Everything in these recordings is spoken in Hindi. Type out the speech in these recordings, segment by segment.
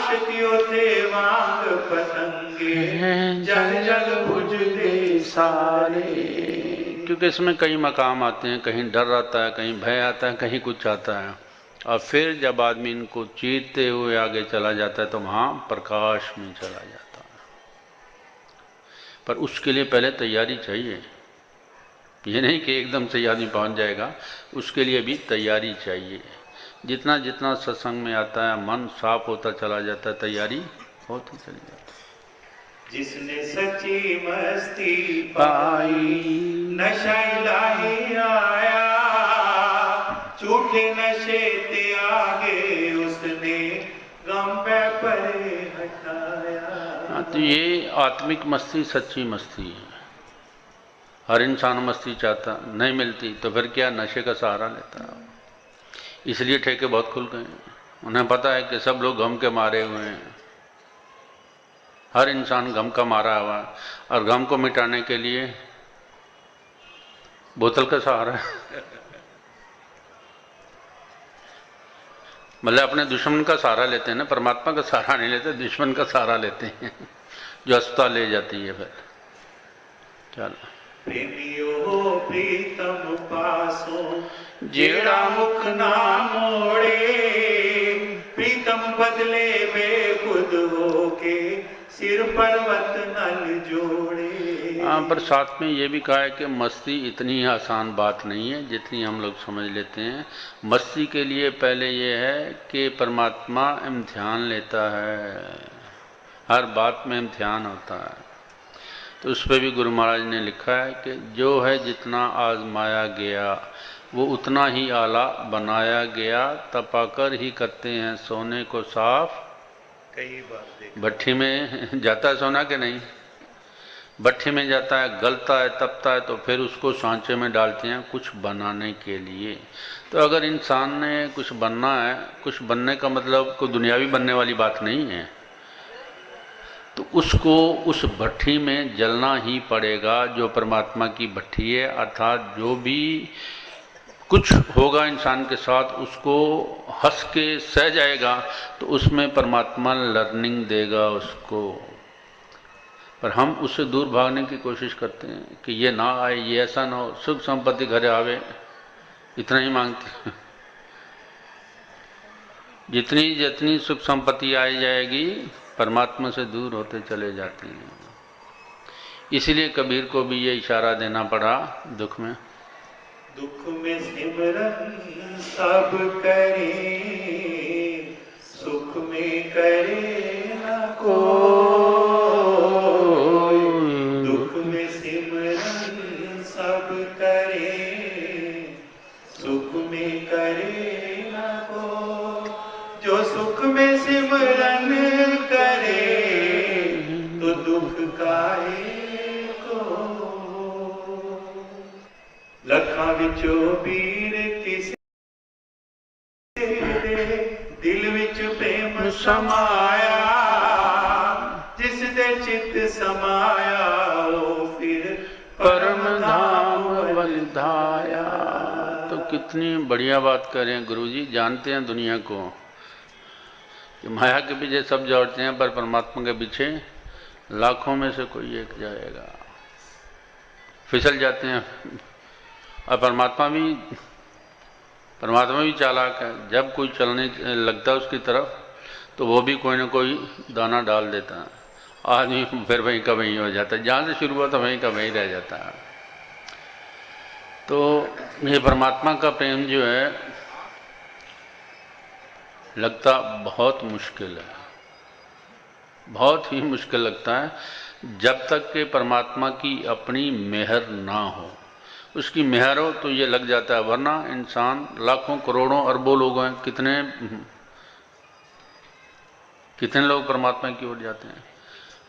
आशिकियों थे वांग पतंगे, जल जल बुझते सारे। क्योंकि इसमें कई मकाम आते हैं, कहीं डर आता है, कहीं भय आता है, कहीं कुछ आता है, और फिर जब आदमी इनको चीरते हुए आगे चला जाता है तो वहाँ प्रकाश में चला जाता है। पर उसके लिए पहले तैयारी चाहिए। ये नहीं कि एकदम से आदमी पहुँच जाएगा, उसके लिए भी तैयारी चाहिए। जितना जितना सत्संग में आता है मन साफ होता चला जाता है, तैयारी होती चली जाती है। जिसने सच्ची मस्ती पाई नशा इलाही आया, झूठे नशे ते आगे उसने गम पे परे हटाया। तो ये आत्मिक मस्ती सच्ची मस्ती है। हर इंसान मस्ती चाहता, नहीं मिलती तो फिर क्या, नशे का सहारा लेता है। इसलिए ठेके बहुत खुल गए। उन्हें पता है कि सब लोग गम के मारे हुए हैं, हर इंसान गम का मारा हुआ है, और गम को मिटाने के लिए बोतल का सहारा है। मतलब अपने दुश्मन का सहारा लेते हैं ना, परमात्मा का सहारा नहीं लेते, दुश्मन का सहारा लेते हैं, जो अस्पताल ले जाती है। फिर चलो, प्रेमियों प्रीतम पासों जेड़ा मुख ना मोड़े, प्रीतम बदले बेखुद होके सिर पर्वत नल जोड़े। हाँ, पर साथ में ये भी कहा है कि मस्ती इतनी आसान बात नहीं है जितनी हम लोग समझ लेते हैं। मस्ती के लिए पहले ये है कि परमात्मा इम्तिहान लेता है, हर बात में इम्तिहान होता है। तो उस पर भी गुरु महाराज ने लिखा है कि जो है जितना आजमाया गया वो उतना ही आला बनाया गया, तपाकर ही करते हैं सोने को साफ। कई बार भट्ठी में जाता है सोना के नहीं, भट्ठी में जाता है, गलता है, तपता है, तो फिर उसको सांचे में डालते हैं कुछ बनाने के लिए। तो अगर इंसान ने कुछ बनना है, कुछ बनने का मतलब कोई दुनियावी बनने वाली बात नहीं है, तो उसको उस भट्ठी में जलना ही पड़ेगा जो परमात्मा की भट्ठी है। अर्थात जो भी कुछ होगा इंसान के साथ उसको हंस के सह जाएगा, तो उसमें परमात्मा लर्निंग देगा उसको। पर हम उससे दूर भागने की कोशिश करते हैं कि ये ना आए, ये ऐसा ना हो, सुख संपत्ति घर आवे, इतना ही मांगते हैं। जितनी जितनी सुख संपत्ति आई जाएगी परमात्मा से दूर होते चले जाते हैं। इसलिए कबीर को भी ये इशारा देना पड़ा दुख में। दुख में सिमरन सब करे, सुख में करे न कोई। दुख में सिमरन सब करे, सुख में करे न कोई। जो सुख में सिमरन करे तो दुख काहे को। लखां विचों पीर किसे दे, दिल विच प्रेम समाया। जिस दे चित समाया ओ फिर परम धाम बलिधाया। तो कितनी बढ़िया बात कर रहे हैं गुरुजी। जानते हैं दुनिया को कि माया के पीछे सब दौड़ते हैं, पर परमात्मा के पीछे लाखों में से कोई एक जाएगा। फिसल जाते हैं। और परमात्मा भी चालाक है। जब कोई चलने लगता है उसकी तरफ तो वो भी कोई ना कोई दाना डाल देता है, आदमी फिर वहीं का वहीं हो जाता है, जहाँ से शुरू हुआ था वहीं का वहीं रह जाता है। तो ये परमात्मा का प्रेम जो है लगता बहुत मुश्किल है, बहुत ही मुश्किल लगता है जब तक कि परमात्मा की अपनी मेहर ना हो। उसकी मेहर हो तो ये लग जाता है, वरना इंसान लाखों करोड़ों अरबों लोग हैं, कितने लोग परमात्मा की ओर जाते हैं।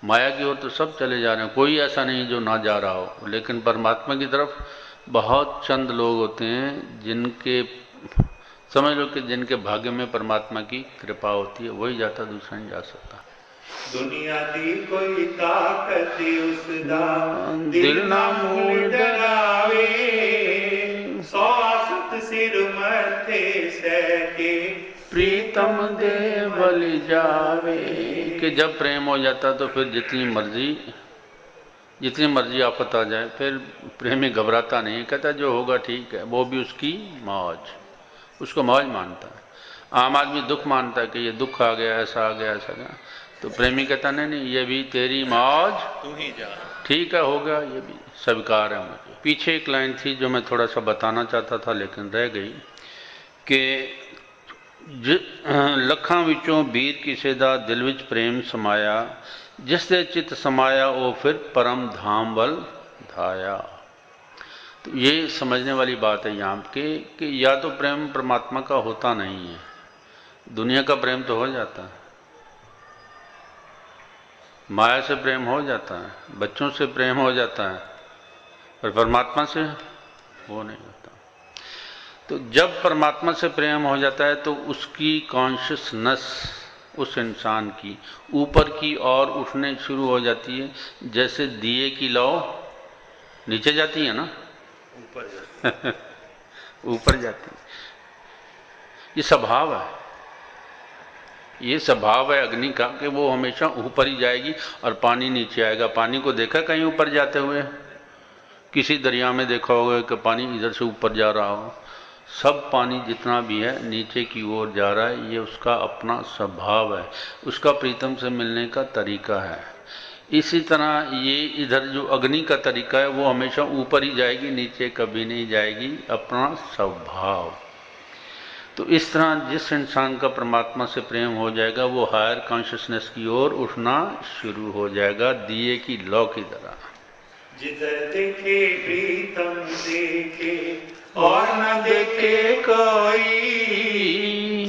माया की ओर तो सब चले जा रहे हैं, कोई ऐसा नहीं जो ना जा रहा हो, लेकिन परमात्मा की तरफ बहुत चंद लोग होते हैं जिनके समझ लो कि जिनके भाग्य में परमात्मा की कृपा होती है, वही जाता, दूसरा नहीं जा सकता। दुनिया दी कोई ताकत उसदा दिल ना मूल डरावे। 100 सिर मथे सह के प्रीतम दे बलि जावे। कि जब प्रेम हो जाता तो फिर जितनी मर्जी आफत आ जाए, फिर प्रेमी घबराता नहीं, कहता जो होगा ठीक है। वो भी उसकी मौज, उसको मौज मानता है। आम आदमी दुख मानता है कि ये दुख आ गया, ऐसा आ गया, ऐसा गया। तो प्रेमी कहता नहीं नहीं, ये भी तेरी मौज, तू ही जा, ठीक है, होगा, ये भी स्वीकार है मुझे। पीछे एक लाइन थी जो मैं थोड़ा सा बताना चाहता था लेकिन रह गई कि ਲੱਖਾਂ ਵਿੱਚੋਂ ਵੀਰ ਕਿਸੇ ਦਾ ਦਿਲ ਵਿੱਚ ਪ੍ਰੇਮ ਸਮਾਇਆ, ਜਿਸ ਦੇ ਚਿੱਤ ਸਮਾਇਆ ਉਹ ਫਿਰ परम धाम वल धाया। तो ये समझने वाली बात है यहाँ के कि या तो प्रेम परमात्मा का होता नहीं है, दुनिया का प्रेम तो हो जाता है, माया से प्रेम हो जाता है, बच्चों से प्रेम हो जाता है, पर परमात्मा से वो नहीं होता। तो जब परमात्मा से प्रेम हो जाता है तो उसकी कॉन्शियसनेस उस इंसान की ऊपर की ओर उठने शुरू हो जाती है, जैसे दिए की लौ नीचे जाती है ना, ऊपर जाती है। ये स्वभाव है, ये स्वभाव है अग्नि का कि वो हमेशा ऊपर ही जाएगी और पानी नीचे आएगा। पानी को देखा कहीं ऊपर जाते हुए? किसी दरिया में देखा होगा कि पानी इधर से ऊपर जा रहा हो? सब पानी जितना भी है नीचे की ओर जा रहा है, ये उसका अपना स्वभाव है, उसका प्रीतम से मिलने का तरीका है। इसी तरह ये इधर जो अग्नि का तरीका है वो हमेशा ऊपर ही जाएगी, नीचे कभी नहीं जाएगी, अपना स्वभाव। तो इस तरह जिस इंसान का परमात्मा से प्रेम हो जाएगा वो हायर कॉन्शियसनेस की ओर उठना शुरू हो जाएगा, दिए की लौ की तरह। जिधर देखे प्रीतम देखे और न देखे कोई,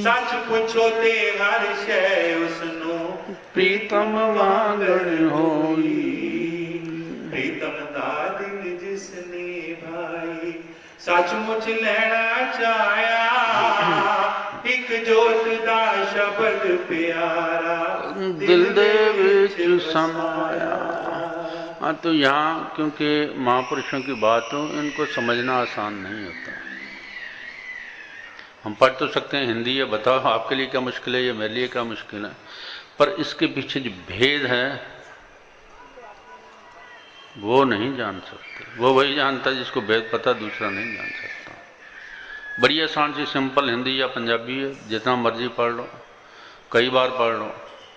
सच पूछो ते हर शय उसनु प्रीतम वांगण होई। प्रीतम दा दिल जिसने भाई सचमुच लेना चाया, एक जोत दा शब्द प्यारा दिल दे विच समाया। हाँ, तो यहाँ क्योंकि महापुरुषों की बात हो, इनको समझना आसान नहीं होता। हम पढ़ तो सकते हैं हिंदी, या बताओ आपके लिए क्या मुश्किल है, या मेरे लिए क्या मुश्किल है, पर इसके पीछे जो भेद है वो नहीं जान सकते। वो वही जानता है जिसको भेद पता, दूसरा नहीं जान सकता। बड़ी आसान सी सिंपल हिंदी या पंजाबी है, जितना मर्जी पढ़ लो, कई बार पढ़ लो,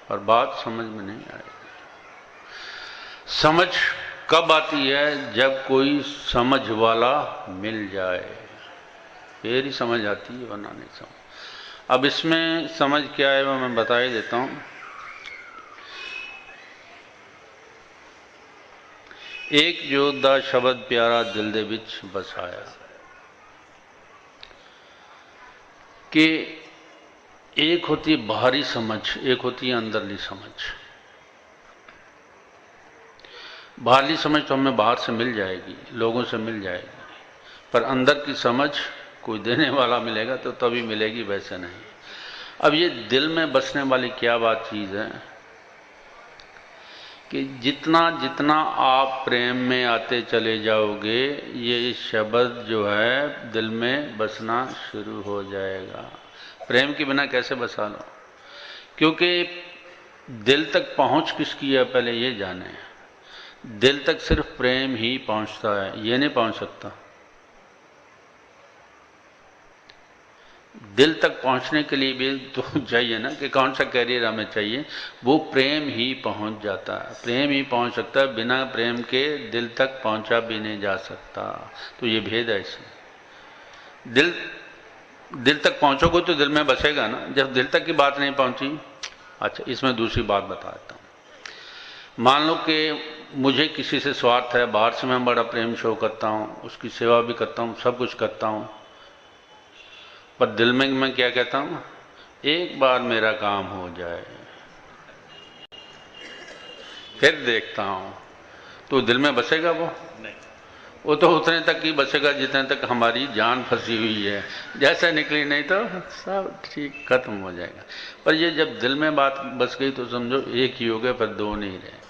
पर बात समझ में नहीं आएगी। समझ कब आती है? जब कोई समझ वाला मिल जाए, फिर ही समझ आती है, वरना नहीं समझ। अब इसमें समझ क्या है वो मैं बता ही देता हूं। एक जोत दा शब्द प्यारा दिल दे विच बसाया, कि एक होती है बाहरी समझ, एक होती है अंदरली समझ। बाहरली समझ तो हमें बाहर से मिल जाएगी, लोगों से मिल जाएगी, पर अंदर की समझ कोई देने वाला मिलेगा तो तभी मिलेगी, वैसे नहीं। अब ये दिल में बसने वाली क्या बात चीज़ है कि जितना जितना आप प्रेम में आते चले जाओगे, ये शब्द जो है दिल में बसना शुरू हो जाएगा। प्रेम के बिना कैसे बसा लो? क्योंकि दिल तक पहुंच किसकी है पहले ये जाने। दिल तक सिर्फ प्रेम ही पहुंचता है, ये नहीं पहुंच सकता। दिल तक पहुंचने के लिए भी तो चाहिए ना कि कौन सा कैरियर हमें चाहिए, वो प्रेम ही पहुंच जाता है, प्रेम ही पहुंच सकता है। बिना प्रेम के दिल तक पहुंचा भी नहीं जा सकता। तो ये भेद है इसमें। दिल तक पहुंचोगे तो दिल में बसेगा ना। जब दिल तक की बात नहीं पहुंची, अच्छा इसमें दूसरी बात बता देता हूं। मान लो कि मुझे किसी से स्वार्थ है, बाहर से मैं बड़ा प्रेम शो करता हूं, उसकी सेवा भी करता हूं, सब कुछ करता हूं, पर दिल में मैं क्या कहता हूं? एक बार मेरा काम हो जाए फिर देखता हूं। तो दिल में बसेगा वो? नहीं। वो तो उतने तक ही बसेगा जितने तक हमारी जान फंसी हुई है। जैसे निकली नहीं तो सब ठीक खत्म हो जाएगा। पर ये जब दिल में बात बस गई तो समझो एक ही हो गए, पर दो नहीं रहे।